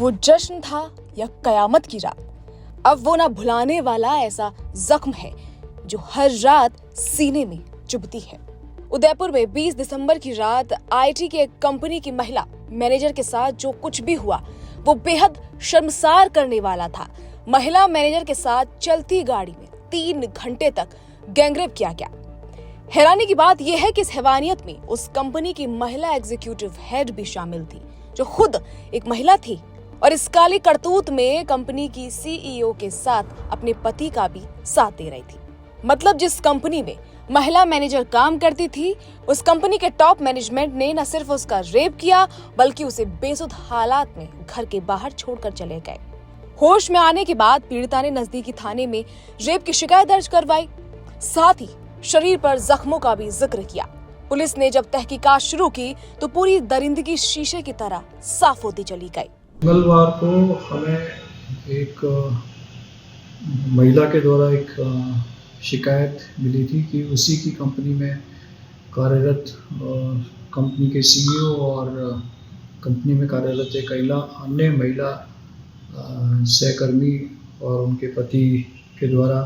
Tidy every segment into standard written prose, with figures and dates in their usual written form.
वो जश्न था या कयामत की रात। अब वो ना भुलाने वाला ऐसा जख्म है जो हर रात सीने में चुभती है। उदयपुर में 20 दिसंबर की रात आईटी की एक कंपनी की महिला मैनेजर के साथ जो कुछ भी हुआ वो बेहद शर्मसार करने वाला था। महिला मैनेजर के साथ चलती गाड़ी में 3 घंटे तक गैंगरेप किया गया। हैरानी की बात यह है कि इस हैवानियत में उस कंपनी की महिला एग्जीक्यूटिव हेड भी शामिल थी जो खुद एक महिला थी और इस काली करतूत में कंपनी की सीईओ के साथ अपने पति का भी साथ दे रही थी। मतलब जिस कंपनी में महिला मैनेजर काम करती थी उस कंपनी के टॉप मैनेजमेंट ने न सिर्फ उसका रेप किया बल्कि उसे बेसुध हालात में घर के बाहर छोड़कर चले गए। होश में आने के बाद पीड़िता ने नजदीकी थाने में रेप की शिकायत दर्ज करवाई, साथ ही शरीर पर जख्मों का भी जिक्र किया। पुलिस ने जब तहकीकात शुरू की तो पूरी दरिंदगी शीशे की तरह साफ होती चली गई। मंगलवार को हमें एक महिला के द्वारा एक शिकायत मिली थी कि उसी की कंपनी में कार्यरत कंपनी के सीईओ और कंपनी में कार्यरत एक अन्य महिला सहकर्मी और उनके पति के द्वारा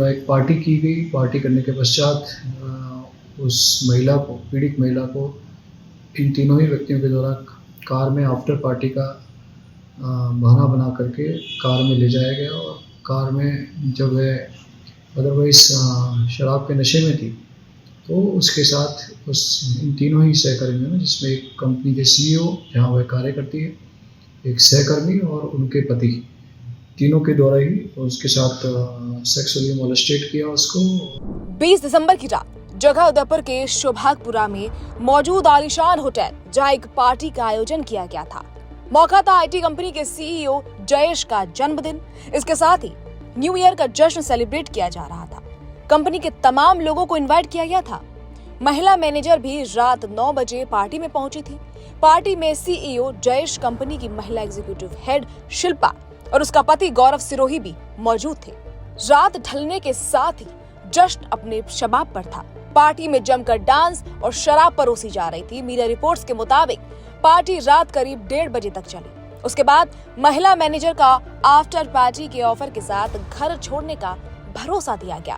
एक पार्टी की गई। पार्टी करने के पश्चात उस महिला को, पीड़ित महिला को, इन तीनों ही व्यक्तियों के द्वारा कार में आफ्टर पार्टी का बहाना बना करके कार में ले जाया गया और कार में जब वह अदरवाइज शराब के नशे में थी तो उसके साथ इन तीनों ही सहकर्मियों ने, जिसमें एक कंपनी के सीईओ जहां वह कार्य करती है, एक सहकर्मी और उनके पति, तीनों के द्वारा ही उसके साथ सेक्सुअली मोलेस्टेट किया उसको। 20 दिसंबर की रात जगह उदयपुर के सौभागपुरा में मौजूद आलीशान होटल जहां एक पार्टी का आयोजन किया गया था। मौका था आईटी कंपनी के सीईओ जयेश का जन्मदिन। इसके साथ ही न्यू ईयर का जश्न सेलिब्रेट किया जा रहा था। कंपनी के तमाम लोगों को इनवाइट किया गया था। महिला मैनेजर भी रात 9 बजे पार्टी में पहुंची थी। पार्टी में सीईओ जयेश, कंपनी की महिला एग्जीक्यूटिव हेड शिल्पा और उसका पति गौरव सिरोही भी मौजूद थे। रात ढलने के साथ ही जश्न अपने शबाब पर था। पार्टी में जमकर डांस और शराब परोसी जा रही थी। मीडिया रिपोर्ट्स के मुताबिक पार्टी रात करीब 1:30 बजे तक चली। उसके बाद महिला मैनेजर का आफ्टर पार्टी के ऑफर के साथ घर छोड़ने का भरोसा दिया गया।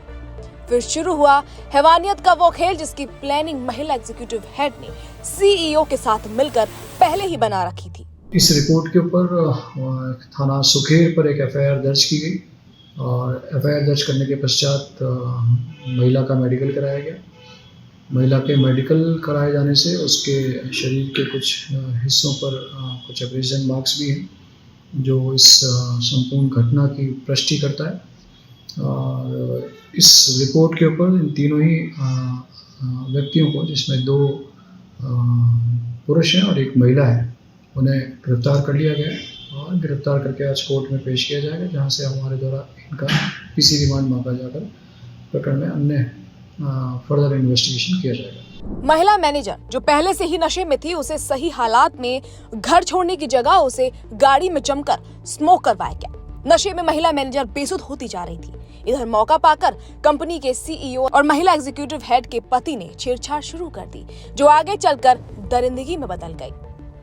फिर शुरू हुआ हैवानियत का वो खेल जिसकी प्लानिंग महिला एग्जीक्यूटिव हेड ने सीईओ के साथ मिलकर पहले ही बना रखी थी। इस रिपोर्ट के ऊपर थाना सुखेर पर एक एफआईआर दर्ज की गई और एफआईआर दर्ज करने के पश्चात महिला का मेडिकल कराया गया। महिला के मेडिकल कराए जाने से उसके शरीर के कुछ हिस्सों पर कुछ एब्रेजन मार्क्स भी हैं जो इस संपूर्ण घटना की पुष्टि करता है। और इस रिपोर्ट के ऊपर इन तीनों ही व्यक्तियों को, जिसमें 2 पुरुष हैं और एक महिला है, उन्हें गिरफ्तार कर लिया गया और गिरफ्तार करके आज कोर्ट में पेश किया जाएगा, जहां से हमारे द्वारा इनका पीसी रिमांड मांगा जाकर प्रकरण में अन्य फर्दर इन्वेस्टिगेशन किया जाएगा। महिला मैनेजर जो पहले से ही नशे में थी उसे सही हालात में घर छोड़ने की जगह उसे गाड़ी में जमकर स्मोक करवाया गया। नशे में महिला मैनेजर बेसुध होती जा रही थी। इधर मौका पाकर कंपनी के सीईओ और महिला एग्जीक्यूटिव हेड के पति ने छेड़छाड़ शुरू कर दी जो आगे चलकर दरिंदगी में बदल गई।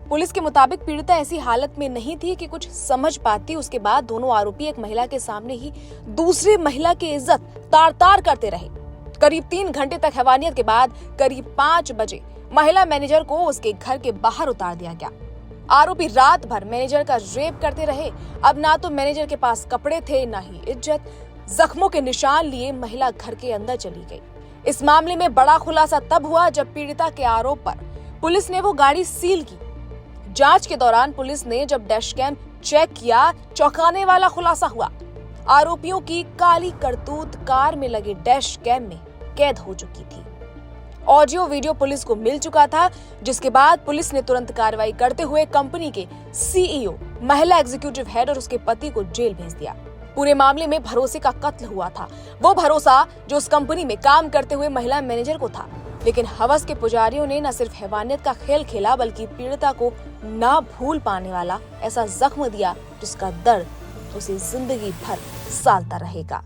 पुलिस के मुताबिक पीड़िता ऐसी हालत में नहीं थी कि कुछ समझ पाती। उसके बाद दोनों आरोपी एक महिला के सामने ही दूसरी महिला की इज्जत तार-तार करते रहे। करीब 3 घंटे तक हैवानियत के बाद करीब 5 बजे महिला मैनेजर को उसके घर के बाहर उतार दिया गया। आरोपी रात भर मैनेजर का रेप करते रहे। अब ना तो मैनेजर के पास कपड़े थे, ना ही इज्जत। जख्मों के निशान लिए महिला घर के अंदर चली गई। इस मामले में बड़ा खुलासा तब हुआ जब पीड़िता के आरोप पर पुलिस ने वो गाड़ी सील की। जांच के दौरान पुलिस ने जब डैश कैम चेक किया, चौंकाने वाला खुलासा हुआ। आरोपियों की काली करतूत कार में लगे डैश कैम में कैद हो चुकी थी। ऑडियो वीडियो पुलिस को मिल चुका था, जिसके बाद पुलिस ने तुरंत कार्रवाई करते हुए कंपनी के सीईओ, महिला एग्जीक्यूटिव हेड और उसके पति को जेल भेज दिया। पूरे मामले में भरोसे का कत्ल हुआ था, वो भरोसा जो उस कंपनी में काम करते हुए महिला मैनेजर को था। लेकिन हवस के पुजारियों ने न सिर्फ हैवानियत का खेल खेला बल्कि पीड़िता को ना भूल पाने वाला ऐसा जख्म दिया जिसका दर्द उसे जिंदगी भर सालता रहेगा।